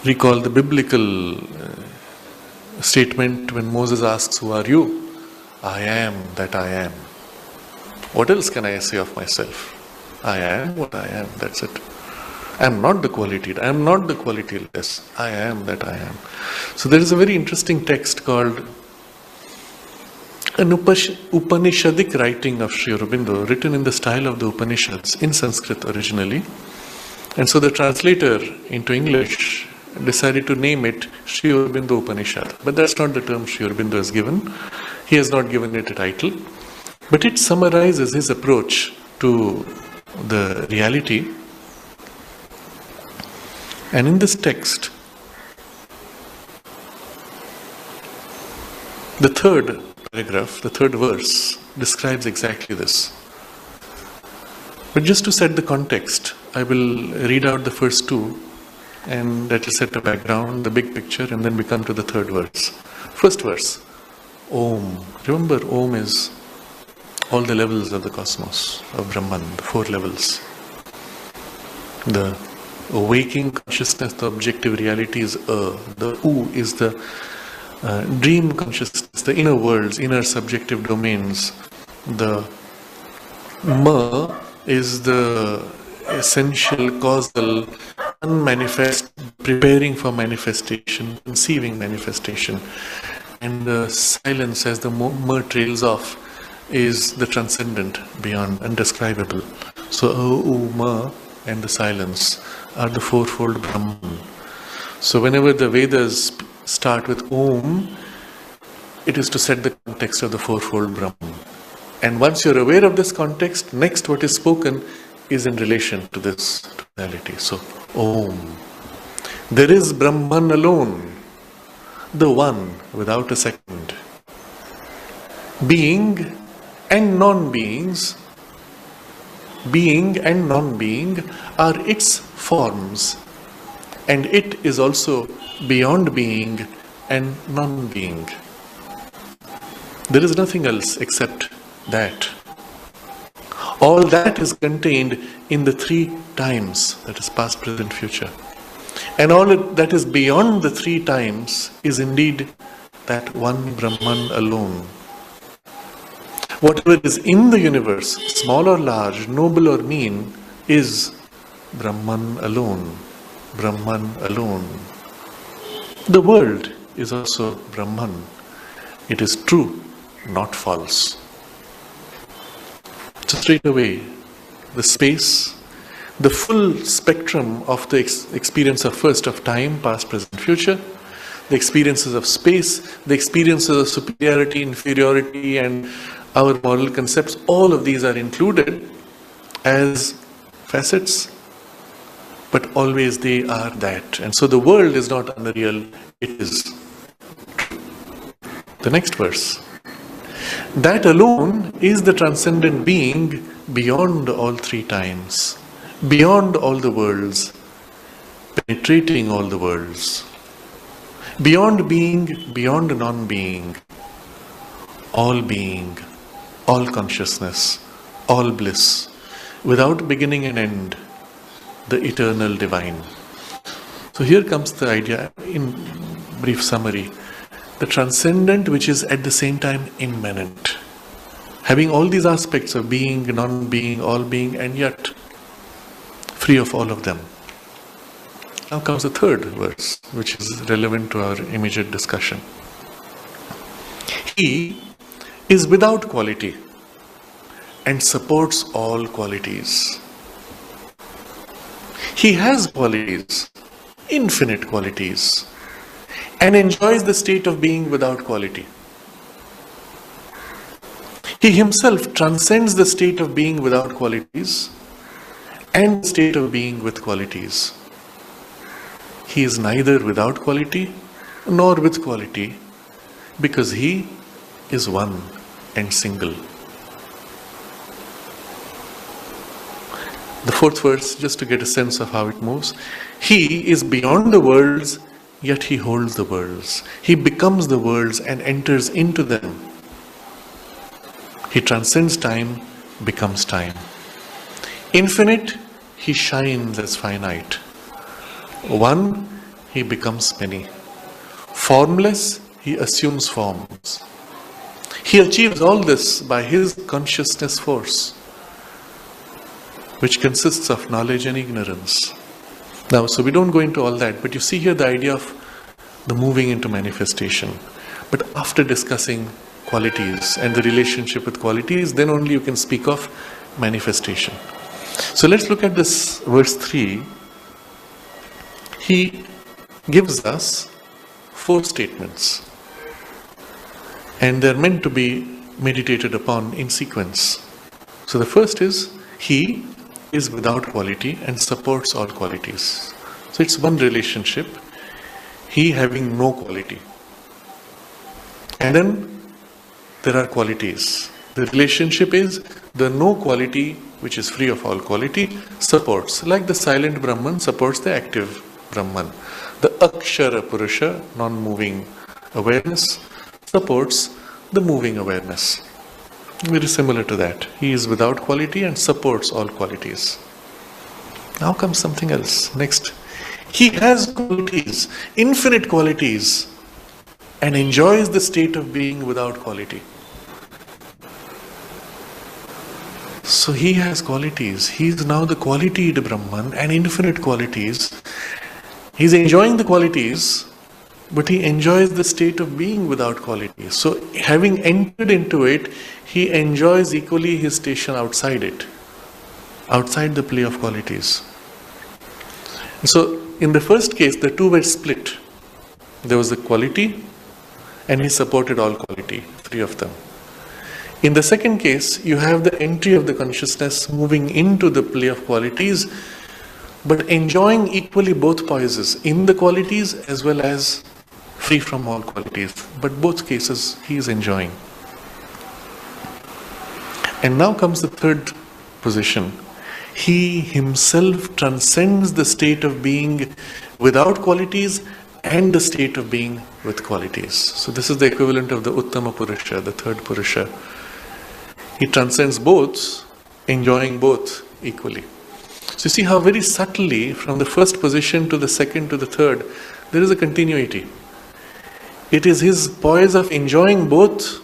Recall the biblical statement when Moses asks, "Who are you?" "I am that I am." What else can I say of myself? I am what I am, that's it. I am not the quality, I am not the qualityless. I am that I am. So there is a very interesting text called an Upanishadic writing of Sri Aurobindo, written in the style of the Upanishads, in Sanskrit originally. And so the translator into English decided to name it Sri Aurobindo Upanishad. But that's not the term Sri Aurobindo has given. He has not given it a title. But it summarizes his approach to the reality. And in this text, the third paragraph, the third verse, describes exactly this. But just to set the context, I will read out the first two, and that will set the background, the big picture, and then we come to the third verse. First verse, Om. Remember, Om is all the levels of the cosmos, of Brahman, the 4 levels. The waking consciousness, the objective reality is the U is the dream consciousness, the inner worlds, inner subjective domains. The Ma is the essential, causal, unmanifest, preparing for manifestation, conceiving manifestation. And the silence, as the Ma trails off, is the transcendent, beyond, undescribable. So Ma and the silence are the fourfold Brahman. So whenever the Vedas start with Om, it is to set the context of the fourfold Brahman. And once you're aware of this context, next what is spoken is in relation to this reality. So, Om. There is Brahman alone, the one without a second. Being and non-beings, being and non-being are its forms, and it is also beyond being and non-being. There is nothing else except that. All that is contained in the 3 times, that is past, present, future. And all that is beyond the 3 times is indeed that one Brahman alone. Whatever is in the universe, small or large, noble or mean, is Brahman alone. Brahman alone. The world is also Brahman. It is true, not false. So straight away, the space, the full spectrum of the experience of first of time, past, present, future, the experiences of space, the experiences of superiority, inferiority, and our moral concepts, all of these are included as facets, but always they are that. And so the world is not unreal, it is true. The next verse. That alone is the transcendent being beyond all 3 times, beyond all the worlds, penetrating all the worlds, beyond being, beyond non-being, all consciousness, all bliss, without beginning and end, the eternal divine. So here comes the idea, in brief summary, the transcendent which is at the same time immanent, having all these aspects of being, non-being, all being, and yet free of all of them. Now comes the third verse, which is relevant to our immediate discussion. He is without quality and supports all qualities. He has qualities, infinite qualities, and enjoys the state of being without quality. He himself transcends the state of being without qualities and the state of being with qualities. He is neither without quality nor with quality, because he is one and single. The fourth verse, just to get a sense of how it moves. He is beyond the worlds, yet he holds the worlds. He becomes the worlds and enters into them. He transcends time, becomes time. Infinite, he shines as finite. One, he becomes many. Formless, he assumes forms. He achieves all this by his consciousness force, which consists of knowledge and ignorance. Now, so we don't go into all that, but you see here the idea of the moving into manifestation. But after discussing qualities and the relationship with qualities, then only you can speak of manifestation. So let's look at this verse 3. He gives us 4 statements, and they're meant to be meditated upon in sequence. So the first is, he is without quality and supports all qualities. So it's one relationship, he having no quality. And then there are qualities. The relationship is the no quality, which is free of all quality, supports, like the silent Brahman supports the active Brahman. The Akshara Purusha, non-moving awareness, supports the moving awareness. Very similar to that. He is without quality and supports all qualities. Now comes something else. Next. He has qualities, infinite qualities, and enjoys the state of being without quality. So he has qualities. He is now the qualitied Brahman and infinite qualities. He is enjoying the qualities, but he enjoys the state of being without quality. So having entered into it, he enjoys equally his station outside it, outside the play of qualities. So in the first case, the two were split. There was the quality, and he supported all quality, 3 of them. In the second case, you have the entry of the consciousness moving into the play of qualities, but enjoying equally both poises, in the qualities as well as free from all qualities. But both cases he is enjoying. And now comes the third position. He himself transcends the state of being without qualities and the state of being with qualities. So this is the equivalent of the Uttama Purusha, the third Purusha. He transcends both, enjoying both equally. So you see how very subtly, from the first position to the second to the third, there is a continuity. It is his poise of enjoying both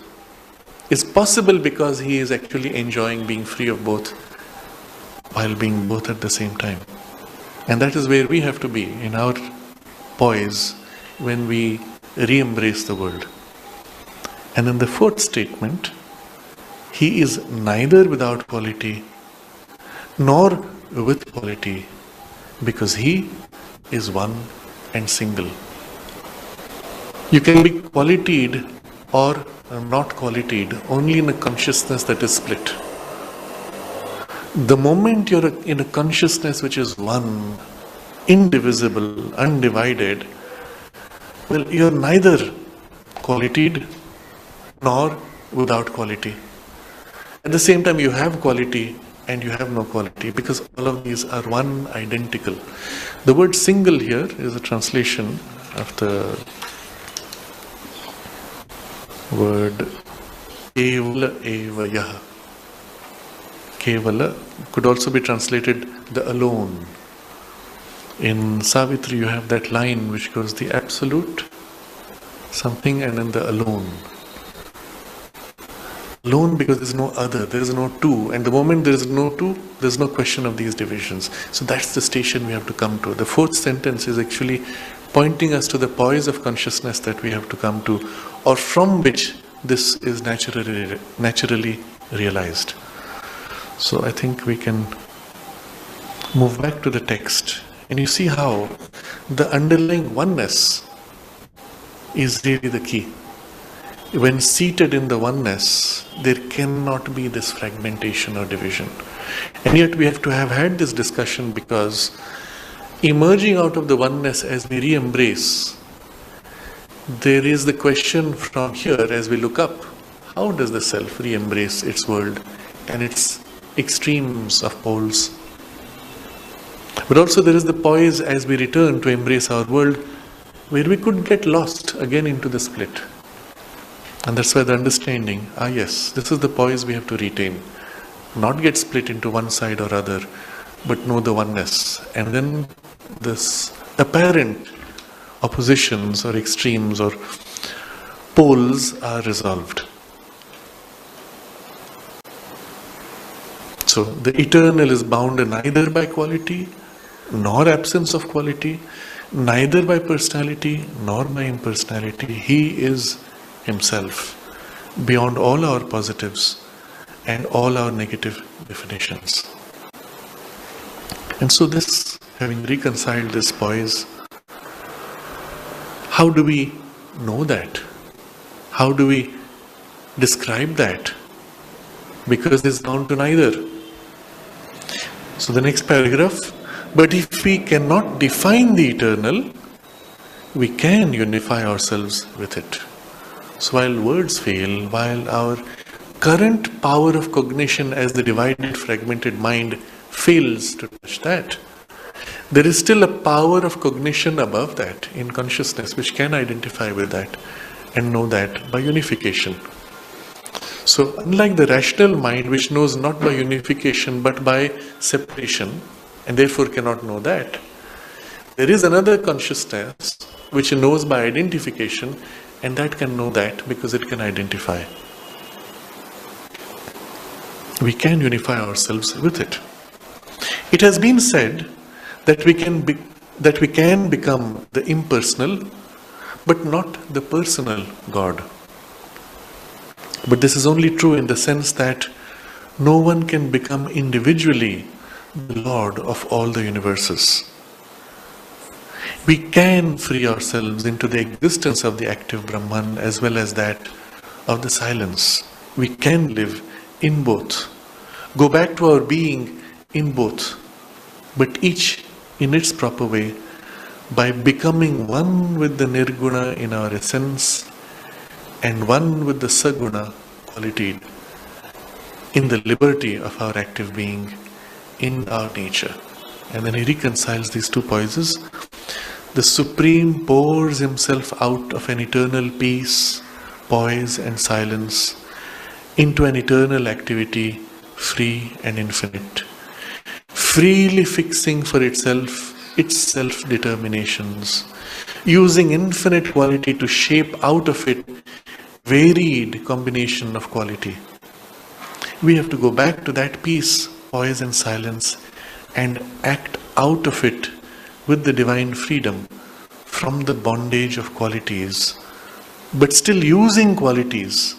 is possible because he is actually enjoying being free of both while being both at the same time. And that is where we have to be in our poise when we re-embrace the world. And then the fourth statement, he is neither without quality nor with quality, because he is one and single. You can be qualitied or not qualitied only in a consciousness that is split. The moment you're in a consciousness which is one, indivisible, undivided, well, you're neither qualitied nor without quality. At the same time, you have quality and you have no quality, because all of these are one, identical. The word single here is a translation of the word Kevala Eva Yaha. Kevala could also be translated the alone. In Savitri, you have that line which goes the absolute, something, and then the alone. Alone because there is no other, there is no two. And the moment there is no two, there is no question of these divisions. So that's the station we have to come to. The fourth sentence is actually pointing us to the poise of consciousness that we have to come to, or from which this is naturally realized. So I think we can move back to the text. And you see how the underlying oneness is really the key. When seated in the oneness, there cannot be this fragmentation or division. And yet we have to have had this discussion, because emerging out of the oneness as we re-embrace, there is the question from here as we look up, how does the self re-embrace its world and its extremes of poles? But also there is the poise as we return to embrace our world, where we could get lost again into the split. And that's why the understanding, yes, this is the poise we have to retain. Not get split into one side or other, but know the oneness. And then this apparent oppositions or extremes or poles are resolved. So the eternal is bound neither by quality nor absence of quality, neither by personality nor by impersonality. He is Himself, beyond all our positives and all our negative definitions. And so this, having reconciled this poise, how do we know that? How do we describe that? Because it is bound to neither. So the next paragraph, but if we cannot define the eternal, we can unify ourselves with it. So while words fail, while our current power of cognition as the divided, fragmented mind fails to touch that, there is still a power of cognition above that in consciousness which can identify with that and know that by unification. So unlike the rational mind which knows not by unification but by separation and therefore cannot know that, there is another consciousness which knows by identification, and that can know that because it can identify. We can unify ourselves with it. It has been said that we can become the impersonal, but not the personal God. But this is only true in the sense that no one can become individually the Lord of all the universes. We can free ourselves into the existence of the active Brahman as well as that of the silence. We can live in both, go back to our being in both, but each in its proper way, by becoming one with the Nirguna in our essence and one with the Saguna quality in the liberty of our active being, in our nature. And then he reconciles these two poises. The Supreme pours Himself out of an eternal peace, poise and silence into an eternal activity, free and infinite, freely fixing for itself its self-determinations, using infinite quality to shape out of it varied combination of quality. We have to go back to that peace, poise and silence and act out of it with the divine freedom from the bondage of qualities, but still using qualities,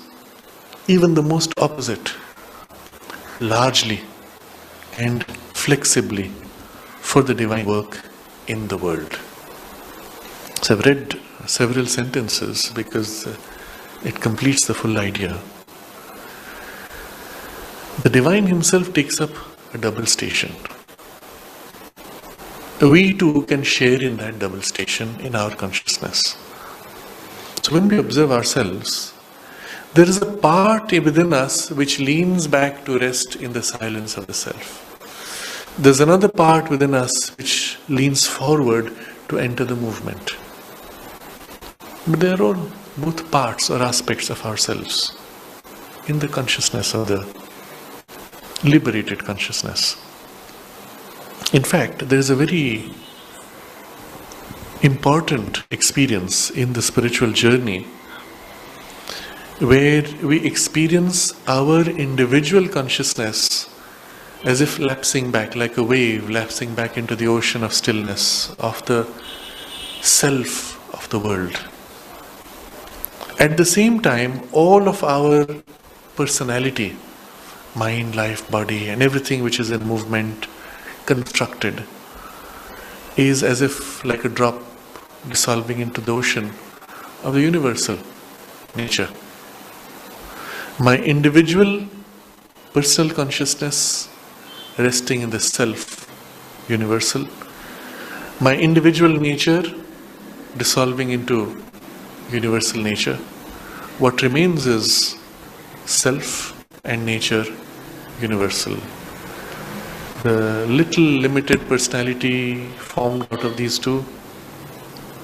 even the most opposite, largely and flexibly for the divine work in the world. So I've read several sentences because it completes the full idea. The divine Himself takes up a double station. We too can share in that double station in our consciousness. So when we observe ourselves, there is a part within us which leans back to rest in the silence of the self. There's another part within us which leans forward to enter the movement. But they are all both parts or aspects of ourselves in the consciousness of the liberated consciousness. In fact, there is a very important experience in the spiritual journey where we experience our individual consciousness as if lapsing back, like a wave lapsing back into the ocean of stillness, of the self of the world. At the same time, all of our personality, mind, life, body, and everything which is in movement, constructed, is as if like a drop dissolving into the ocean of the universal nature. My individual personal consciousness resting in the self universal, my individual nature dissolving into universal nature. What remains is self and nature universal. The little limited personality formed out of these two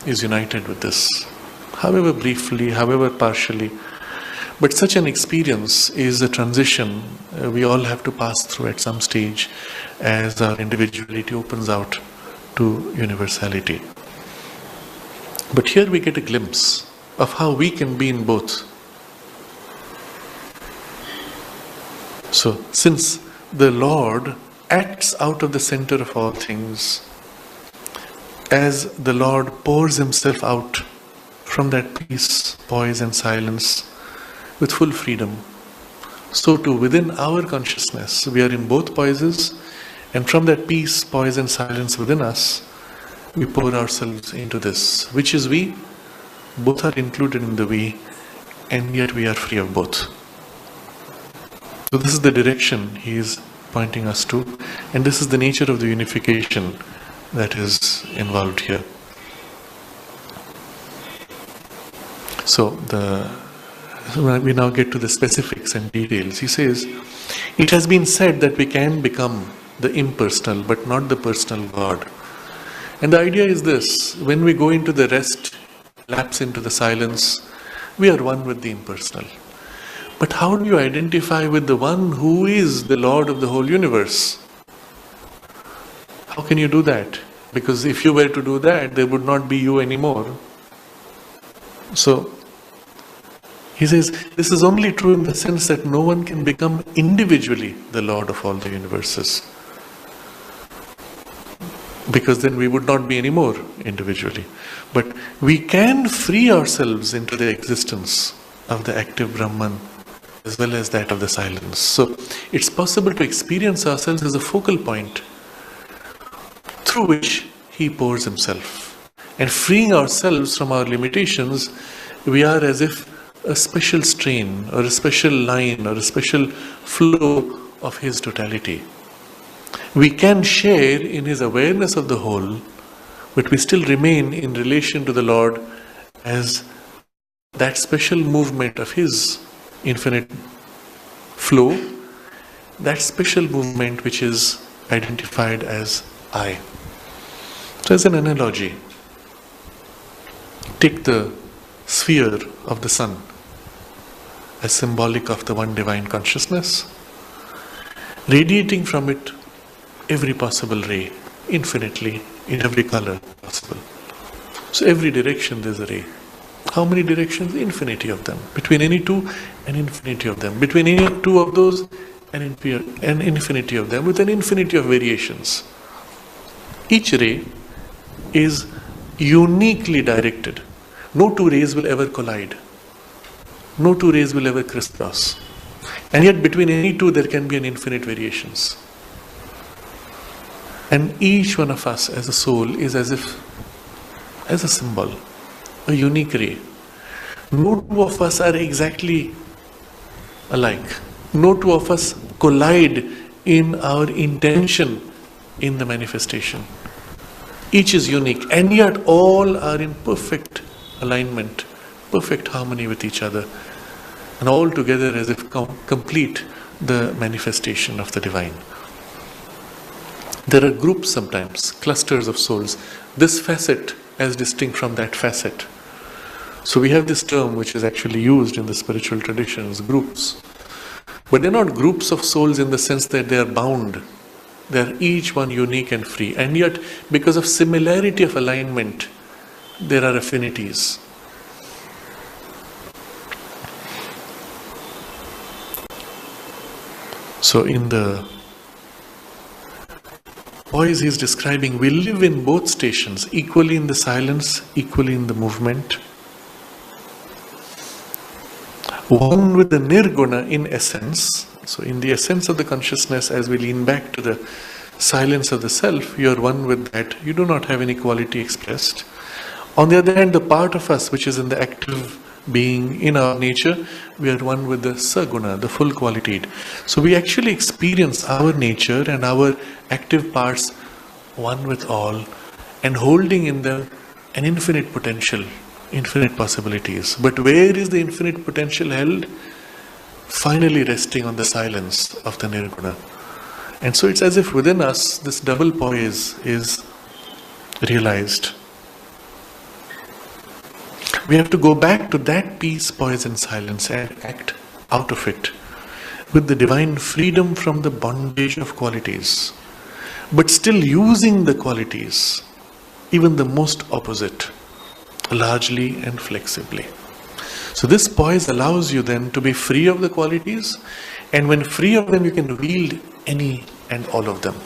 is united with this, however briefly, however partially. But such an experience is a transition we all have to pass through at some stage as our individuality opens out to universality. But here we get a glimpse of how we can be in both. So, since the Lord acts out of the center of all things, as the Lord pours Himself out from that peace, poise and silence with full freedom, so too within our consciousness we are in both poises, and from that peace, poise and silence within us, we pour ourselves into this. Which is we? Both are included in the we, and yet we are free of both. So this is the direction He is pointing us to, and this is the nature of the unification that is involved here. So we now get to the specifics and details. He says, it has been said that we can become the impersonal but not the personal God. And the idea is this: when we go into the rest, lapse into the silence, we are one with the impersonal. But how do you identify with the one who is the Lord of the whole universe? How can you do that? Because if you were to do that, there would not be you anymore. So, he says, this is only true in the sense that no one can become individually the Lord of all the universes. Because then we would not be anymore individually. But we can free ourselves into the existence of the active Brahman as well as that of the silence. So it's possible to experience ourselves as a focal point through which He pours Himself. And freeing ourselves from our limitations, we are as if a special strain or a special line or a special flow of His totality. We can share in His awareness of the whole, but we still remain in relation to the Lord as that special movement of His infinite flow, that special movement which is identified as I. So as an analogy, take the sphere of the sun as symbolic of the one divine consciousness, radiating from it every possible ray, infinitely, in every color possible. So every direction there's a ray. How many directions? Infinity of them. Between any two, an infinity of them. Between any two of those, an infinity of them, with an infinity of variations. Each ray is uniquely directed. No two rays will ever collide. No two rays will ever crisscross. And yet between any two there can be an infinite variations. And each one of us as a soul is as a symbol, a unique ray. No two of us are exactly alike. No two of us collide in our intention in the manifestation. Each is unique, and yet all are in perfect alignment, perfect harmony with each other, and all together as if complete the manifestation of the divine. There are groups sometimes, clusters of souls, this facet as distinct from that facet. So we have this term which is actually used in the spiritual traditions, groups. But they're not groups of souls in the sense that they are bound. They are each one unique and free. And yet, because of similarity of alignment, there are affinities. So in the poise he is describing, we live in both stations, equally in the silence, equally in the movement. One with the nirguna in essence. So in the essence of the consciousness, as we lean back to the silence of the self, you are one with that. You do not have any quality expressed. On the other hand, the part of us which is in the active being in our nature, we are one with the saguna, the full qualityed. So we actually experience our nature and our active parts one with all, and holding in them an infinite potential, infinite possibilities. But where is the infinite potential held? Finally resting on the silence of the nirguna. And so it's as if within us this double poise is realized. We have to go back to that peace, poise and silence and act out of it with the divine freedom from the bondage of qualities, but still using the qualities, even the most opposite, largely and flexibly. So this poise allows you then to be free of the qualities, and when free of them you can wield any and all of them,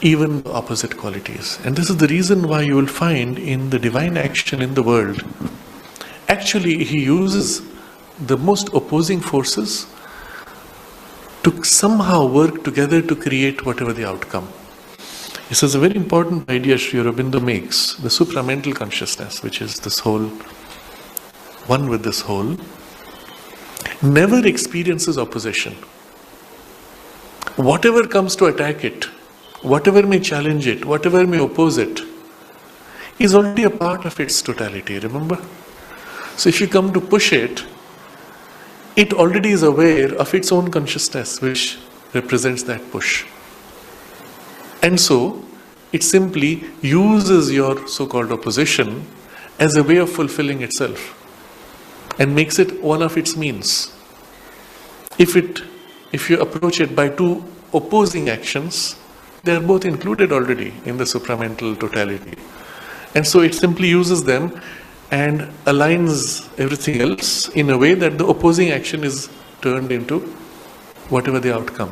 even the opposite qualities. And this is the reason why you will find in the divine action in the world, actually he uses the most opposing forces to somehow work together to create whatever the outcome. This is a very important idea Sri Aurobindo makes. The supramental consciousness, which is this whole, one with this whole, never experiences opposition. Whatever comes to attack it, whatever may challenge it, whatever may oppose it, is already a part of its totality, remember? So if you come to push it, it already is aware of its own consciousness, which represents that push. And so, it simply uses your so-called opposition as a way of fulfilling itself and makes it one of its means. If you approach it by two opposing actions, they are both included already in the supramental totality. And so it simply uses them and aligns everything else in a way that the opposing action is turned into whatever the outcome.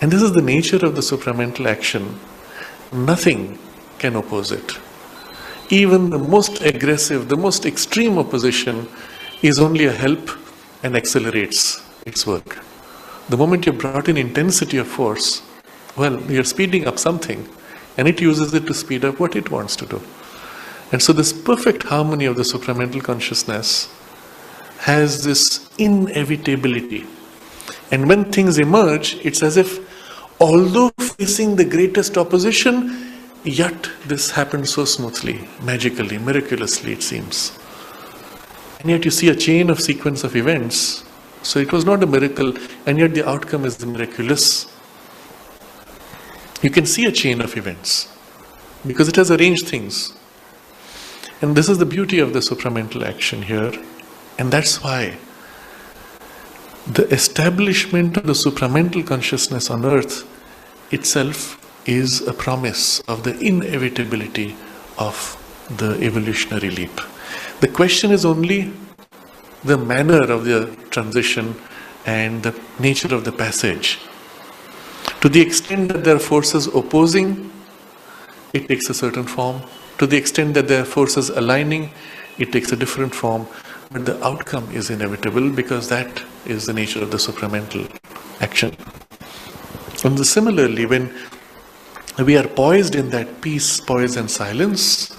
And this is the nature of the supramental action. Nothing can oppose it. Even the most aggressive, the most extreme opposition is only a help and accelerates its work. The moment you brought in intensity of force, well, you're speeding up something, and it uses it to speed up what it wants to do. And so this perfect harmony of the supramental consciousness has this inevitability. And when things emerge, it's as if, although facing the greatest opposition, yet this happened so smoothly, magically, miraculously it seems. And yet you see a chain of sequence of events. So it was not a miracle, and yet the outcome is miraculous. You can see a chain of events because it has arranged things. And this is the beauty of the supramental action here. And that's why the establishment of the supramental consciousness on earth itself is a promise of the inevitability of the evolutionary leap. The question is only the manner of the transition and the nature of the passage. To the extent that there are forces opposing, it takes a certain form. To the extent that there are forces aligning, it takes a different form. But the outcome is inevitable because that is the nature of the supramental action. And similarly, when we are poised in that peace, poise and silence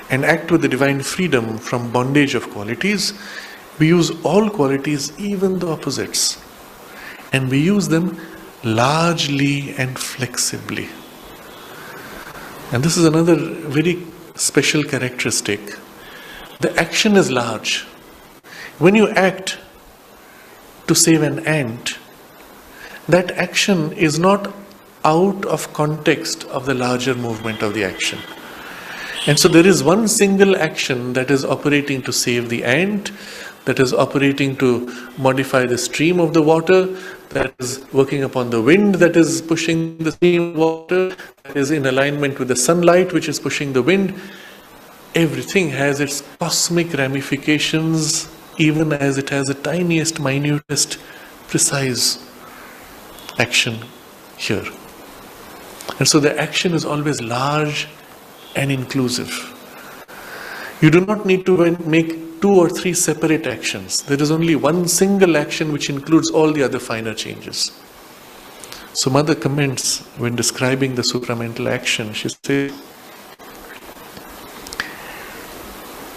and act with the divine freedom from bondage of qualities, we use all qualities, even the opposites, and we use them largely and flexibly. And this is another very special characteristic. The action is large. When you act to save an ant, that action is not out of context of the larger movement of the action. And so there is one single action that is operating to save the ant, that is operating to modify the stream of the water, that is working upon the wind that is pushing the stream of water, that is in alignment with the sunlight which is pushing the wind. everything has its cosmic ramifications, even as it has the tiniest, minutest, precise action here. And so the action is always large and inclusive. You do not need to make 2 or 3 separate actions. There is only one single action which includes all the other finer changes. So Mother comments when describing the supramental action, she says,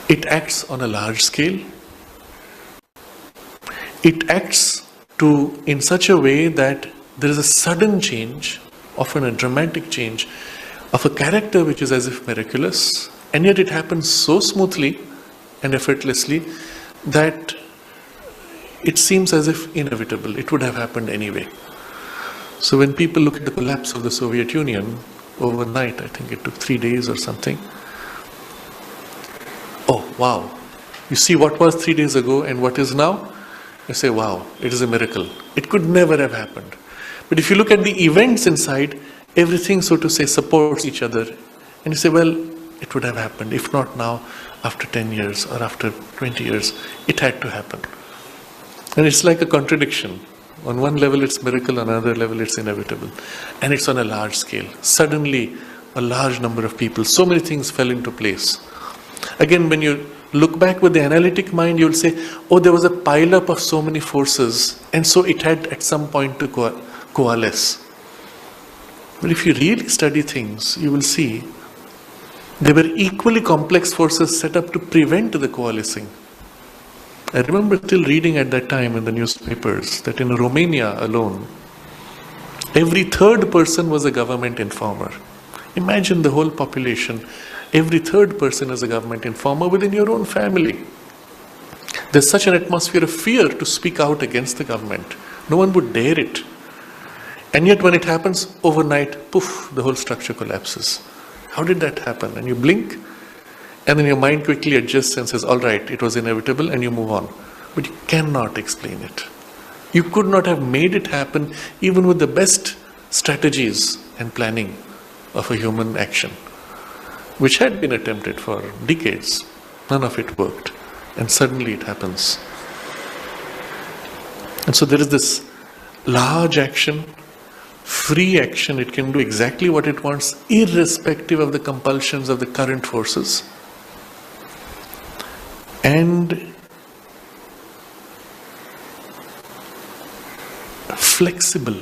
it acts on a large scale. It acts in such a way that there is a sudden change, often a dramatic change, of a character which is as if miraculous, and yet it happens so smoothly and effortlessly that it seems as if inevitable. It would have happened anyway. So when people look at the collapse of the Soviet Union overnight, I think it took 3 days or something. Oh, wow. You see what was 3 days ago and what is now? You say, wow, it is a miracle. It could never have happened. But if you look at the events inside, everything, so to say, supports each other. And you say, well, it would have happened. If not now, after 10 years or after 20 years, it had to happen. And it's like a contradiction. On one level it's miracle, on another level it's inevitable. And it's on a large scale. Suddenly, a large number of people, so many things fell into place. Again, when you look back with the analytic mind, you'll say, oh, there was a pile-up of so many forces, and so it had at some point to coalesce. But if you really study things, you will see there were equally complex forces set up to prevent the coalescing. I remember still reading at that time in the newspapers that in Romania alone, every 3rd person was a government informer. Imagine the whole population. Every 3rd person is a government informer within your own family. There's such an atmosphere of fear to speak out against the government. No one would dare it. And yet when it happens overnight, poof, the whole structure collapses. How did that happen? And you blink, and then your mind quickly adjusts and says, all right, it was inevitable, and you move on. But you cannot explain it. You could not have made it happen even with the best strategies and planning of a human action, which had been attempted for decades. None of it worked. And suddenly it happens. And so there is this large action, free action. It can do exactly what it wants, irrespective of the compulsions of the current forces. And flexible.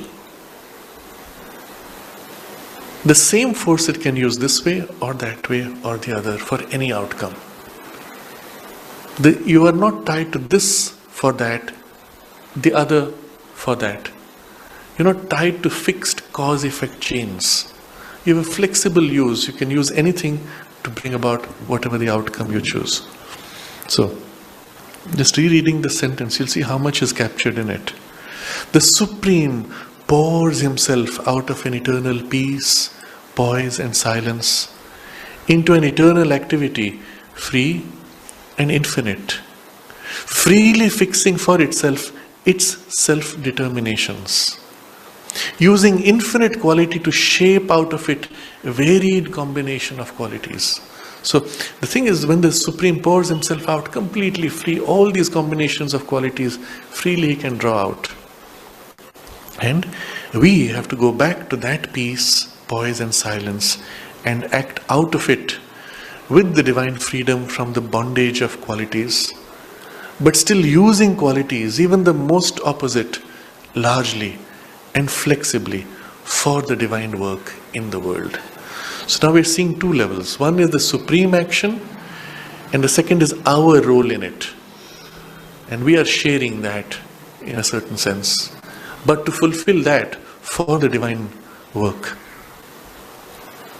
The same force it can use this way or that way or the other for any outcome. You are not tied to this for that, the other for that. You're not tied to fixed cause-effect chains. You have a flexible use. You can use anything to bring about whatever the outcome you choose. So, just rereading the sentence, you'll see how much is captured in it. The Supreme pours himself out of an eternal peace, poise and silence into an eternal activity, free and infinite, freely fixing for itself its self-determinations, using infinite quality to shape out of it a varied combination of qualities. So the thing is, when the Supreme pours himself out completely free, all these combinations of qualities freely he can draw out. And we have to go back to that peace, poise and silence and act out of it with the divine freedom from the bondage of qualities, but still using qualities, even the most opposite, largely and flexibly for the divine work in the world. So now we're seeing 2 levels. One is the supreme action, and the second is our role in it. And we are sharing that in a certain sense, but to fulfill that for the divine work.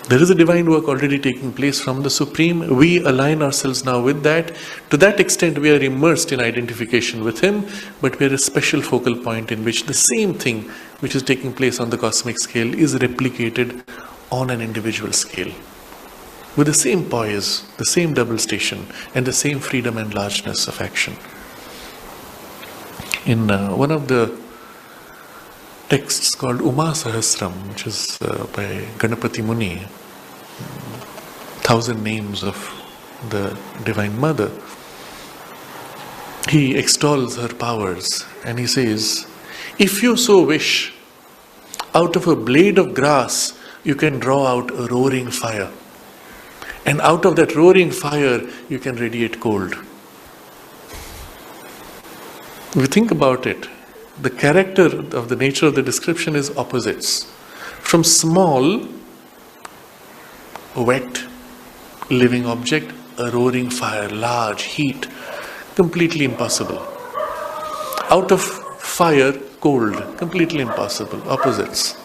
There is a divine work already taking place from the Supreme. We align ourselves now with that. To that extent, we are immersed in identification with Him, but we are a special focal point in which the same thing which is taking place on the cosmic scale is replicated on an individual scale, with the same poise, the same double station, and the same freedom and largeness of action. In one of the texts called Uma Sahasram, which is by Ganapati Muni, 1,000 names of the Divine Mother, he extols her powers and he says, if you so wish, out of a blade of grass you can draw out a roaring fire. And out of that roaring fire you can radiate cold. If you think about it, the character of the nature of the description is opposites. From small, wet, living object, a roaring fire, large, heat, completely impossible. Out of fire, cold, completely impossible, opposites.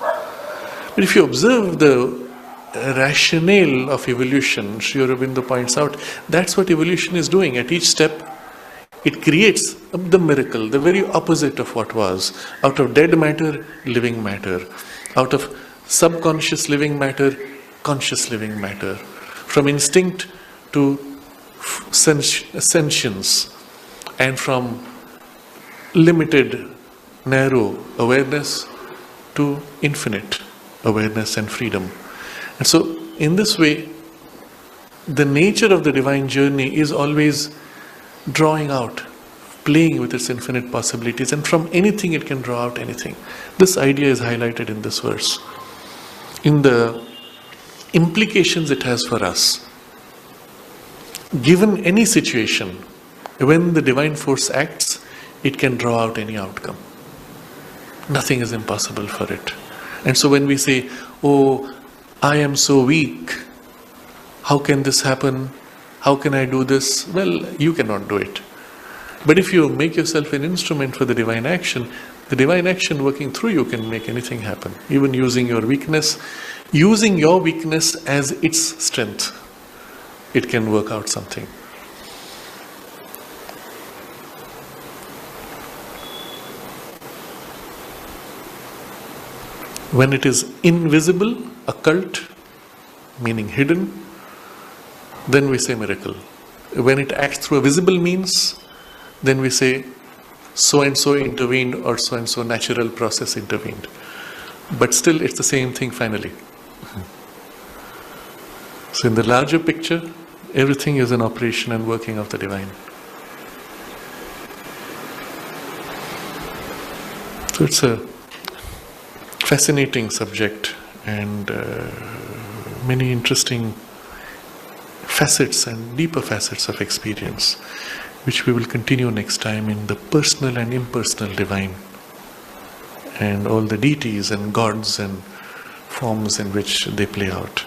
But if you observe the rationale of evolution, Sri Aurobindo points out, that's what evolution is doing. At each step, it creates the miracle, the very opposite of what was. Out of dead matter, living matter. Out of subconscious living matter, conscious living matter. From instinct to sentience. And from limited, narrow awareness to infinite awareness and freedom. And so, in this way, the nature of the divine journey is always drawing out, playing with its infinite possibilities, and from anything it can draw out anything. This idea is highlighted in this verse. In the implications it has for us, given any situation, when the divine force acts, it can draw out any outcome. Nothing is impossible for it. And so when we say, oh, I am so weak, how can this happen? How can I do this? Well, you cannot do it. But if you make yourself an instrument for the divine action working through you can make anything happen. Even using your weakness as its strength, it can work out something. When it is invisible, occult, meaning hidden, then we say miracle. When it acts through a visible means, then we say so and so intervened or so and so natural process intervened. But still it's the same thing finally. So in the larger picture, everything is an operation and working of the divine. So it's a fascinating subject and many interesting facets and deeper facets of experience, which we will continue next time in the personal and impersonal divine and all the deities and gods and forms in which they play out.